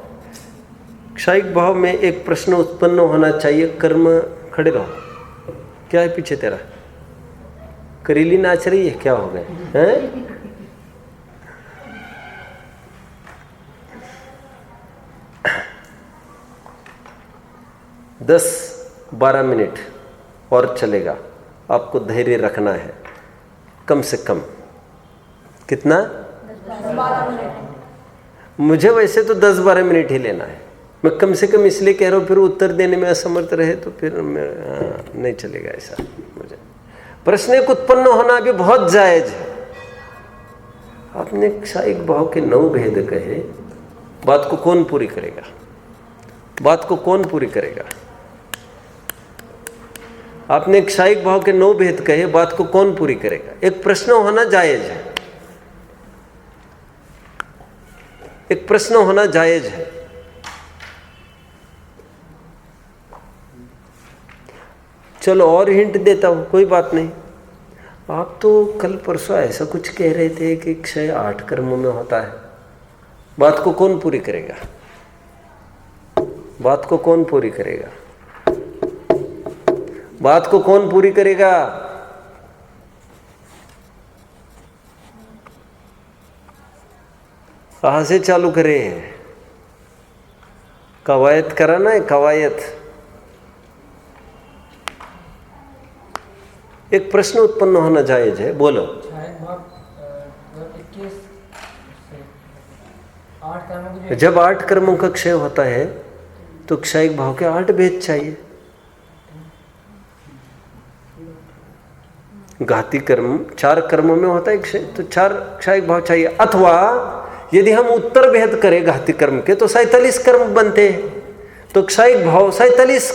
क्षायिक भाव में एक प्रश्न उत्पन्न होना चाहिए। कर्म, खड़े रहो, क्या है पीछे तेरा? करीली नाच रही है, क्या हो गए हैं? 10-12 मिनट और चलेगा। आपको धैर्य रखना है, कम से कम कितना? 12 मिनट। मुझे वैसे तो 10-12 मिनट ही लेना है। मैं कम से कम इसलिए कह रहा हूँ, फिर उत्तर देने में असमर्थ रहे तो फिर मैं नहीं चलेगा ऐसा। मुझे प्रश्न एक उत्पन्न होना भी बहुत जायज है। आपने क्षायिक भाव के 9 भेद कहे, बात को कौन पूरी करेगा? बात को कौन पूरी करेगा? आपने क्षायिक भाव के 9 भेद कहे, बात को कौन पूरी करेगा? एक प्रश्न होना जायज है, एक प्रश्न होना जायज है। चलो और हिंट देता हूं, कोई बात नहीं। आप तो कल परसों ऐसा कुछ कह रहे थे कि क्षय 8 कर्मों में होता है। बात को कौन पूरी करेगा? बात को कौन पूरी करेगा? बात को कौन पूरी करेगा? कहां से चालू करें? कवायद कराना है, कवायद। एक प्रश्न उत्पन्न होना जायज है, बोलो। क्षायिक भाव 21 से 8 कर्मों की जब 8 कर्मों का क्षय होता है तो क्षायिक भाव के 8 भेद चाहिए। घाती कर्म 4 कर्मों में होता है क्षय, तो 4 क्षायिक भाव चाहिए। अथवा यदि हम उत्तर भेद करें घाती कर्म के तो 47 कर्म बनते हैं, तो क्षायिक भाव 47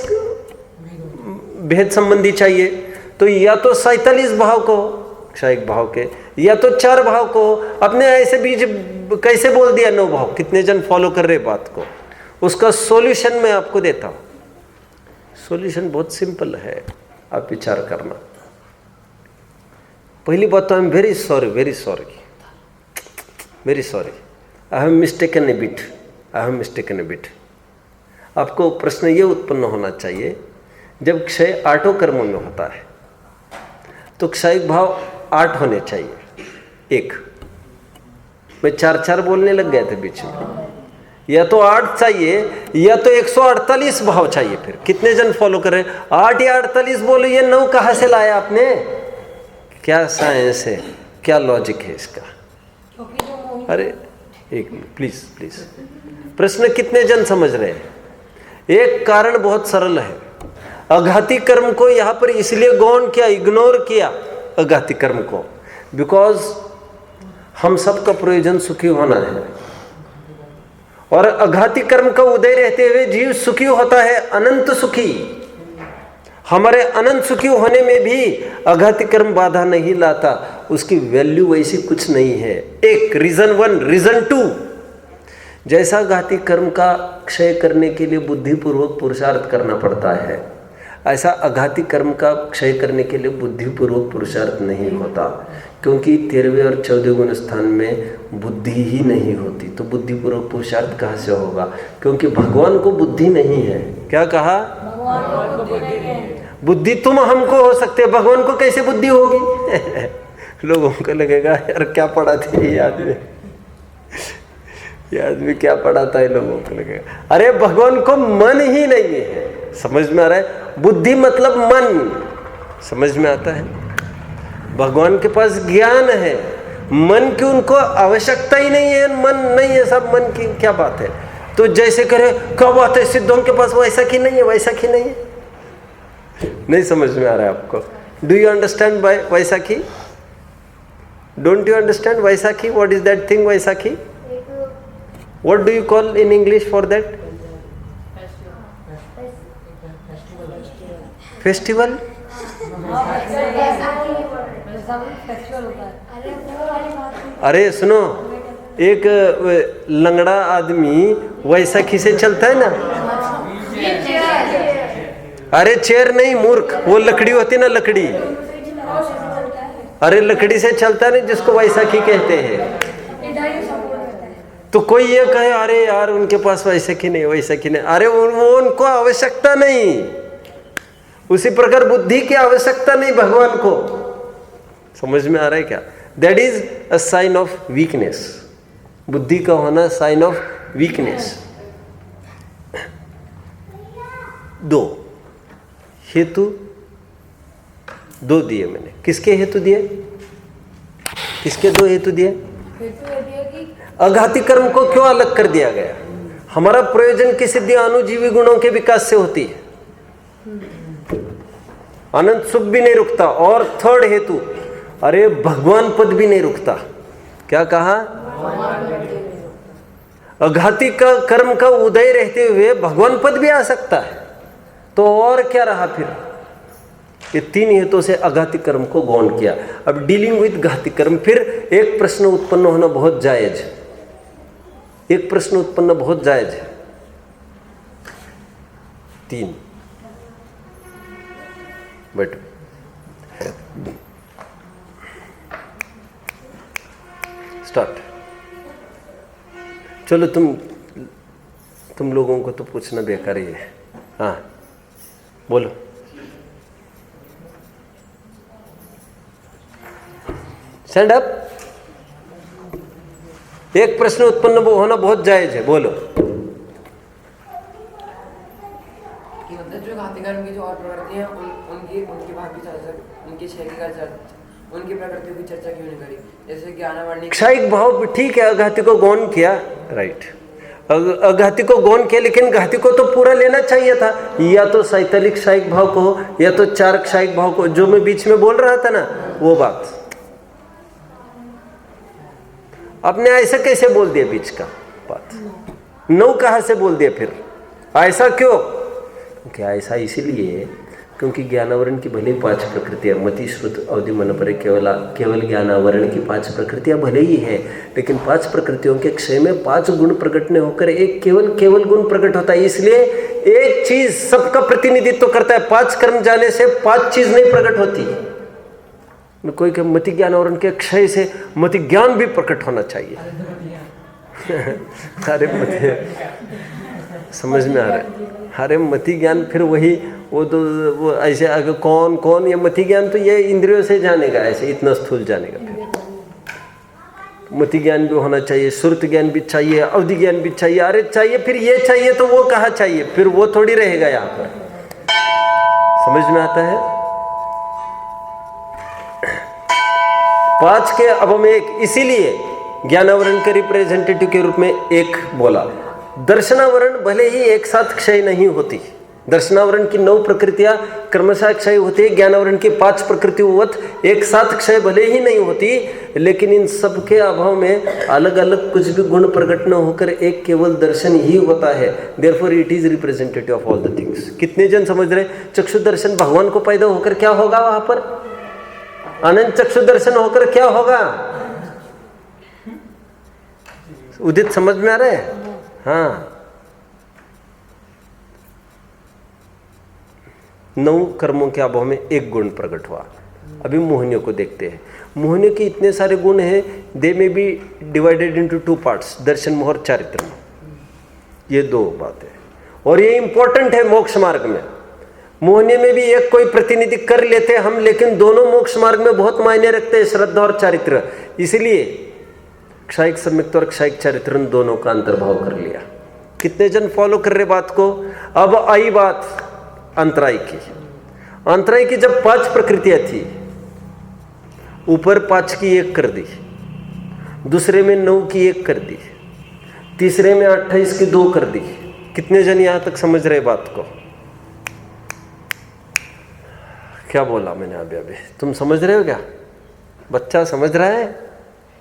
भेद संबंधी चाहिए। तो या तो 47 भाव को क्षायिक भाव के, या तो 4 भाव को। अपने ऐसे बीच कैसे बोल दिया 9 भाव? कितने जन फॉलो कर रहे बात को? उसका सॉल्यूशन मैं आपको देता हूं। सॉल्यूशन बहुत सिंपल है, आप विचार करना। पहली बात तो I am very sorry, very sorry, very sorry, I have mistaken A bit, I have mistaken A bit. आपको प्रश्न ये उत्पन्न होना चाहिए, जब क्षय 8 कर्मों में होता है तो क्षायिक भाव 8 होने चाहिए। एक मैं 4 बोलने लग गए थे बीच में। या तो 8 चाहिए या तो 148 भाव चाहिए। फिर कितने जन फॉलो कर रहे हैं? 8 या 48 बोलो। ये 9 कहाँ से लाया आपने? क्या साइंस है, क्या लॉजिक है इसका? अरे एक मिनट प्लीज प्लीज। प्रश्न कितने जन समझ रहे हैं? एक कारण बहुत सरल है। अघाती कर्म को यहां पर इसलिए गौण किया, इग्नोर किया अघाती कर्म को, बिकॉज हम सबका प्रयोजन सुखी होना है। और अघाती कर्म का उदय रहते हुए जीव सुखी होता है, अनंत सुखी। हमारे अनंत सुखी होने में भी अघाती कर्म बाधा नहीं लाता। उसकी वैल्यू वैसी कुछ नहीं है। एक रीजन 1, रीजन 2, जैसा घाती कर्म का क्षय करने के लिए बुद्धिपूर्वक पुरुषार्थ करना पड़ता है, ऐसा अघाती कर्म का क्षय करने के लिए बुद्धिपूर्वक पुरुषार्थ नहीं होता। क्योंकि 13वें और 14वें गुण स्थान में बुद्धि ही नहीं होती, तो बुद्धिपूर्वक पुरुषार्थ कहाँ से होगा? क्योंकि भगवान को बुद्धि नहीं है। क्या कहा? भगवान को बुद्धि नहीं है। बुद्धि तुम हमको हो सकते, भगवान को कैसे बुद्धि होगी? लोगों को लगेगा यार क्या पढ़ाते हैं ये आदमी, ये आदमी क्या पढ़ाता है, लोगों को लगेगा। अरे भगवान को मन ही नहीं है। समझ में आ रहा है? बुद्धि मतलब मन, समझ में आता है? भगवान के पास ज्ञान है, मन की उनको आवश्यकता ही नहीं है। मन नहीं है, सब मन की क्या बात है? तो जैसे करे क्या बात है, सिद्धों के पास वैसा की नहीं है, वैसा की नहीं है। नहीं समझ में आ रहा है आपको? Do you understand by Vaisakhi? Don't you understand Vaisakhi? What is that thing Vaisakhi? What do you call in English for that? Festival? Festival होता है। अरे सुनो, एक लंगड़ा आदमी वैसाखी से चलता है ना। अरे चेयर नहीं मूर्ख, वो लकड़ी होती ना, लकड़ी। अरे लकड़ी से चलता नहीं, जिसको वैसाखी कहते हैं। तो कोई ये कहे अरे यार उनके पास वैसाखी नहीं, वैसाखी नहीं। अरे वो उनको आवश्यकता नहीं। उसी प्रकार बुद्धि की आवश्यकता नहीं भगवान को। समझ में आ रहा है क्या? That is a sign of weakness. बुद्धि का होना साइन ऑफ वीकनेस। दो हेतु, दो दिए मैंने। किसके हेतु दिए? किसके दो हेतु दिए? हेतु ये दिया कि अघाती कर्म को क्यों अलग कर दिया गया? हमारा प्रयोजन की सिद्धि अनुजीवी गुणों के विकास से होती है। अनंत सुख भी नहीं रुकता। और थर्ड हेतु, अरे भगवान पद भी नहीं रुकता। क्या कहा? अघाती का कर्म का उदय रहते हुए भगवान पद भी आ सकता है। तो और क्या रहा फिर? ये तीन हेतु से अघाती कर्म को गौण किया। अब डीलिंग विद घाती कर्म, फिर एक प्रश्न उत्पन्न होना बहुत जायज। एक प्रश्न उत्पन्न बहुत जायज है। तीन बट स्टार्ट। चलो तुम लोगों को तो पूछना बेकार ही है। हाँ बोलो। Stand up. एक प्रश्न उत्पन्न होना बहुत जायज है। बोलो। कि मतलब जो घाती कर्म की जो और प्रवृत्ति है उनकी भाग की चर्चा, उनकी क्षयिक का चर्चा, उनकी प्रकृति की चर्चा क्यों नहीं करी? जैसे ज्ञानावरणी क्षयिक भाव ठीक है, अघाती को गौण किया, राइट। अघाती को गौण किया, लेकिन घाती को तो पूरा लेना चाहिए था। या तो सैतलिक क्षयिक भाव को या तो चार क्षयिक भाव को, जो मैं बीच में बोल रहा था ना वो बात। आपने ऐसा कैसे बोल दिया बीच का बात? नौ कहाँ से बोल दिया फिर? ऐसा क्यों? क्या ऐसा इसीलिए क्योंकि ज्ञानावरण की भले 5 प्रकृतियां, मति श्रुत अवधि मन पर केवल ज्ञानावरण की 5 प्रकृतियां भले ही है, लेकिन 5 प्रकृतियों के क्षय में 5 गुण प्रकटने होकर एक केवल गुण प्रकट होता है। इसलिए एक चीज सबका प्रतिनिधित्व करता है। 5 कर्म जाने से 5 चीज नहीं प्रकट होती। कोई के मति ज्ञानावरण के क्षय से मति ज्ञान भी प्रकट होना चाहिए। अरे मति समझ में आ रहा है? अरे मति ज्ञान फिर वही वो ऐसे अगर कौन ये मति ज्ञान तो ये इंद्रियों से जानेगा, ऐसे इतना स्थूल जानेगा। फिर मति ज्ञान भी होना चाहिए, श्रुत ज्ञान भी चाहिए, अवधि ज्ञान भी चाहिए। अरे चाहिए, फिर ये चाहिए तो वो कहाँ चाहिए? फिर वो थोड़ी रहेगा यहाँ पर। समझ में आता है? 5 के अब में एक, इसीलिए ज्ञानावरण के रिप्रेजेंटेटिव के रूप में एक बोला। दर्शनावरण भले ही एक साथ क्षय नहीं होती। दर्शनावरण की 9 प्रकृतियां क्रमशः क्षय होती है। ज्ञानावरण की 5 प्रकृतिवत एक साथ क्षय भले ही नहीं होती, लेकिन इन सब के अभाव में अलग अलग कुछ भी गुण प्रकट न होकर एक केवल दर्शन ही होता है। Therefore it is representative of all the things. कितने जन समझ रहे? चक्षु दर्शन भगवान को पैदा होकर क्या होगा? वहां पर अनंत चक्षु दर्शन होकर क्या होगा? उदित समझ में आ रहा है? हाँ। 9 कर्मों के अभाव में एक गुण प्रकट हुआ। अभी मोहनियों को देखते हैं। मोहनियों के इतने सारे गुण हैं, दे में बी डिवाइडेड इनटू 2 पार्ट्स, दर्शन मोह और चारित्र मोह। ये 2 बातें, और ये इंपॉर्टेंट है मोक्ष मार्ग में। मोहनियों में भी एक कोई प्रतिनिधि कर लेते हम, लेकिन दोनों मोक्ष मार्ग में बहुत मायने रखते हैं, श्रद्धा और चारित्र। इसलिए क्षयिक सम्यक्त और क्षयिक चारित्र दोनों का अंतर्भाव कर लिया। कितने जन फॉलो कर रहे बात को? अब आई बात अंतराय की। अंतराय की जब 5 प्रकृतियां थी, ऊपर 5 की 1 कर दी, दूसरे में 9 की 1 कर दी, तीसरे में 28 की 2 कर दी। कितने जन यहां तक समझ रहे बात को? क्या बोला मैंने अभी? तुम समझ रहे हो क्या? बच्चा समझ रहा है?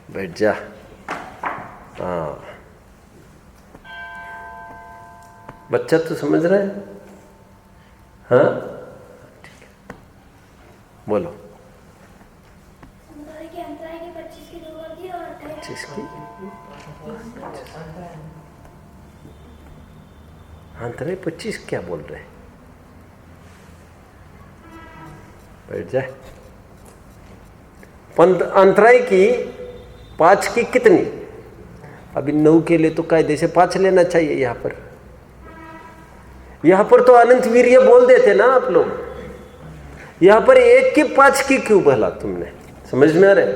बैठ जा। हाँ, बच्चा तो समझ रहा है। हाँ बोलो। के अंतराय के 25 की 2 कर दी और 25 की अंतराय 25 क्या बोल रहे हैं? बैठ जाए। अंतराय की 5 की कितनी? अभी 9 के लिए तो कायदे से 5 लेना चाहिए। यहां पर तो अनंत वीर्य बोल देते ना आप लोग। यहां पर 1 की 5 की क्यों बोला तुमने? समझ में आ रहा है?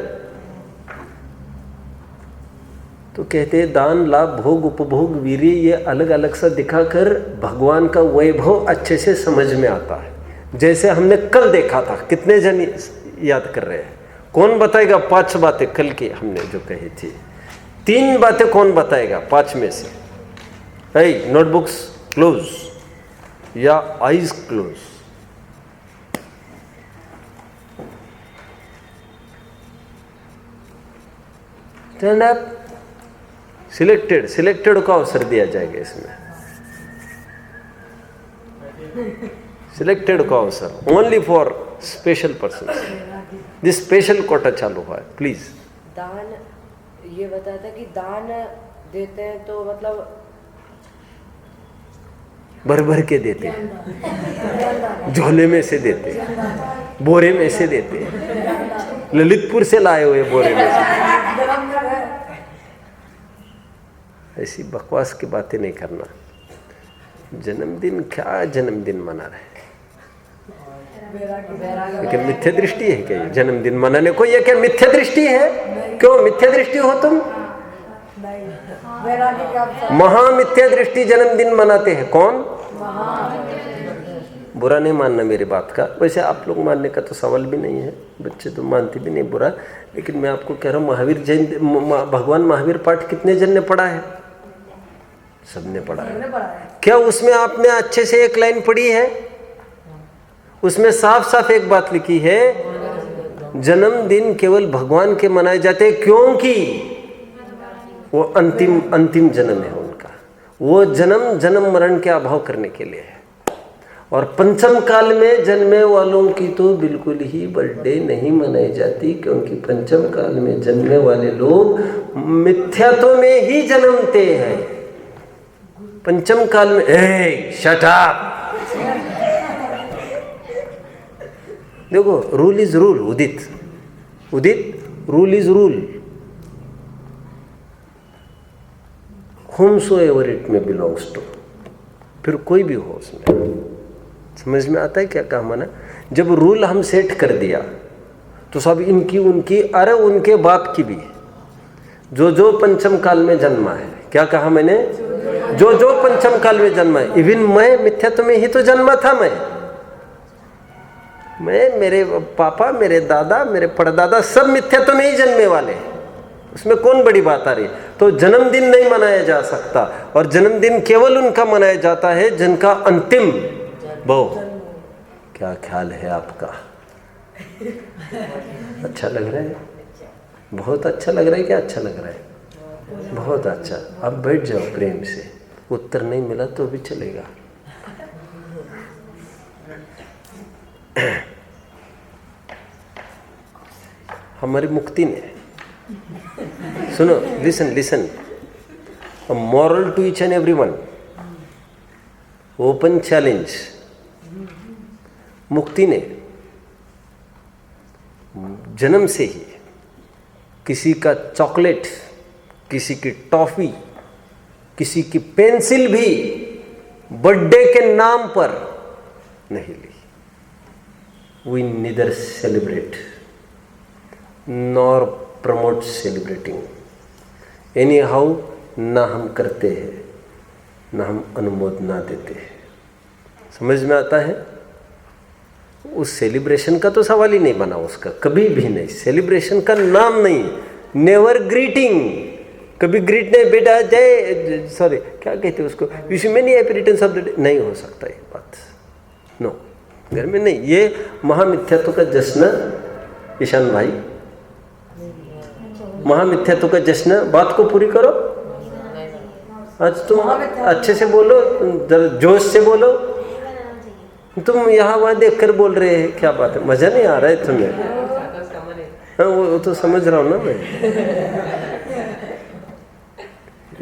तो कहते हैं दान, लाभ, भोग, उपभोग, वीर्य ये अलग अलग सा दिखाकर भगवान का वैभव अच्छे से समझ में आता है। जैसे हमने कल देखा था, कितने जन याद कर रहे हैं? कौन बताएगा 5 बातें कल की हमने जो कही थी? 3 बातें कौन बताएगा 5 में से? है नोटबुक्स क्लोज या eyes close? Stand up. Selected को अवसर दिया जाएगा इसमें। सिलेक्टेड को अवसर only for special person. This special Kota चालू हुआ है, प्लीज। दान ये बताता कि दान देते हैं तो मतलब भर भर के देते हैं, झोले में से देते हैं, बोरे में से देते हैं, ललितपुर से लाए हुए बोरे में से। ऐसी बकवास की बातें नहीं करना। जन्मदिन क्या जन्मदिन मना रहे? लेकिन मिथ्या दृष्टि है क्या ये जन्मदिन मनाने को? ये क्या मिथ्या दृष्टि है? क्यों मिथ्या दृष्टि हो तुम? महामिथ्या दृष्टि जन्मदिन मनाते हैं। कौन? बुरा नहीं मानना मेरी बात का। वैसे आप लोग मानने का तो सवाल भी नहीं है, बच्चे तो मानते भी नहीं बुरा। लेकिन मैं आपको कह रहा हूँ महावीर जयंती, भगवान महावीर पाठ कितने जन ने पढ़ा है? सबने पढ़ा है। क्या उसमें आपने अच्छे से एक लाइन पढ़ी है? उसमें साफ साफ एक बात लिखी है, जन्मदिन केवल भगवान के मनाए जाते हैं क्योंकि वो अंतिम जन्म है उनका। वो जन्म मरण के अभाव करने के लिए है। और पंचम काल में जन्मे वालों की तो बिल्कुल ही बर्थडे नहीं मनाई जाती, क्योंकि पंचम काल में जन्मे वाले लोग मिथ्यात्व में ही जन्मते हैं। पंचम काल में शट अप। देखो, rule is rule. Udit rule is rule. whomsoever it may belongs to, फिर कोई भी हो उसमें। समझ में आता है क्या कहा मैंने? जब रूल हम सेट कर दिया तो सब इनकी उनकी, अरे उनके बाप की भी, जो पंचम काल में जन्मा है। क्या कहा मैंने? जो पंचम काल में जन्मा है। इवन मैं मिथ्यात्व में ही तो जन्मा था। मैं मेरे पापा, मेरे दादा, मेरे परदादा सब मिथ्यात्व में ही जन्मे वाले। उसमें कौन बड़ी बात आ रही? तो जन्मदिन नहीं मनाया जा सकता, और जन्मदिन केवल उनका मनाया जाता है जिनका अंतिम बहु। क्या ख्याल है आपका? अच्छा लग रहा है? बहुत अच्छा लग रहा है? क्या अच्छा लग रहा है? बहुत अच्छा। अब बैठ जाओ प्रेम से। उत्तर नहीं मिला तो भी चलेगा। हमारी मुक्ति ने, सुनो, listen, a moral to each and everyone, open challenge। मुक्ति ने जन्म से ही किसी का चॉकलेट, किसी की टॉफी, किसी की पेंसिल भी बर्थडे के नाम पर नहीं ली। We neither celebrate nor promote celebrating। anyhow ना हम करते हैं, ना हम अनुमोदना देते हैं। समझ में आता है? उस सेलिब्रेशन का तो सवाल ही नहीं बना उसका, कभी भी नहीं। सेलिब्रेशन का नाम नहीं। नेवर ग्रीटिंग, कभी ग्रीट नहीं। बेटा जय, सॉरी क्या कहते हैं उसको, wish many happy returns of the day, नहीं हो सकता ये बात। नो, घर में नहीं। ये महामिथ्यात्व का जश्न। ईशान भाई, महामिथ्यात्व का जश्न। बात को पूरी करो। आज तुम अच्छे से बोलो, जरा जोश से बोलो। तुम यहाँ वहाँ देख कर बोल रहे हैं, क्या बात है, मजा नहीं आ रहा है तुम्हें? हाँ वो तो समझ रहा हूँ ना मैं।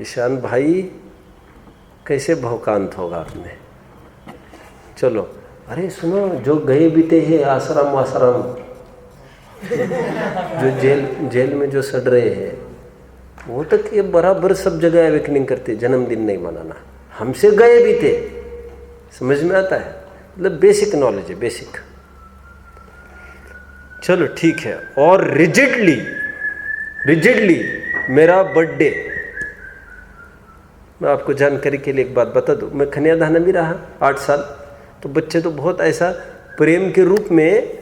ईशान भाई कैसे भौकांत होगा आपने। चलो, अरे सुनो, जो गए बीते हैं आश्रम वाश्रम, जो जेल में जो सड़ रहे हैं, वो तक ये बराबर सब जगह अवेकनिंग करते, जन्मदिन नहीं मनाना, हमसे गए बीते। समझ में आता है? मतलब बेसिक नॉलेज है, बेसिक। चलो ठीक है। और रिजिडली मेरा बर्थडे, मैं आपको जानकारी के लिए एक बात बता दूं, मैं कन्यादान भी रहा 8 साल, तो बच्चे तो बहुत ऐसा प्रेम के रूप में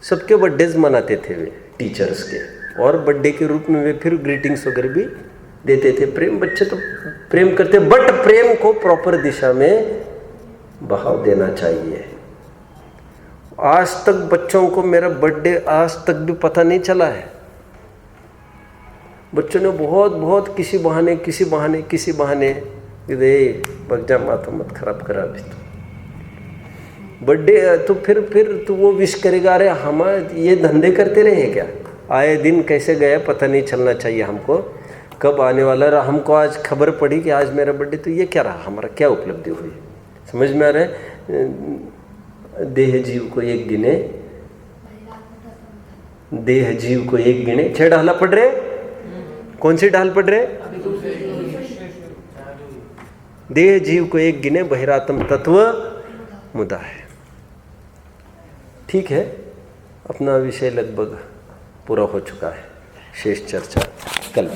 सबके बर्थडेज मनाते थे वे, टीचर्स के, और बर्थडे के रूप में वे फिर ग्रीटिंग्स वगैरह भी देते थे। प्रेम, बच्चे तो प्रेम करते, बट प्रेम को प्रॉपर दिशा में बहाव देना चाहिए। आज तक बच्चों को मेरा बर्थडे आज तक भी पता नहीं चला है। बच्चों ने बहुत किसी बहाने दे बगजा माथा मत खराब करा अभी तो बर्थडे, तो फिर तो वो विश करेगा। अरे हम ये धंधे करते रहे हैं क्या? आए दिन कैसे गए पता नहीं चलना चाहिए हमको, कब आने वाला रहा। हमको आज खबर पड़ी कि आज मेरा बर्थडे, तो ये क्या रहा, हमारा क्या उपलब्धि हुई? समझ में आ रहा है? देह जीव को एक गिने, देह जीव को एक गिने। 6 डाला पढ़ रहे, कौन सी डाल पढ़ रहे? देह जीव को एक गिने, बहिरात्म तत्व मुदा है। ठीक है, अपना विषय लगभग पूरा हो चुका है, शेष चर्चा कल।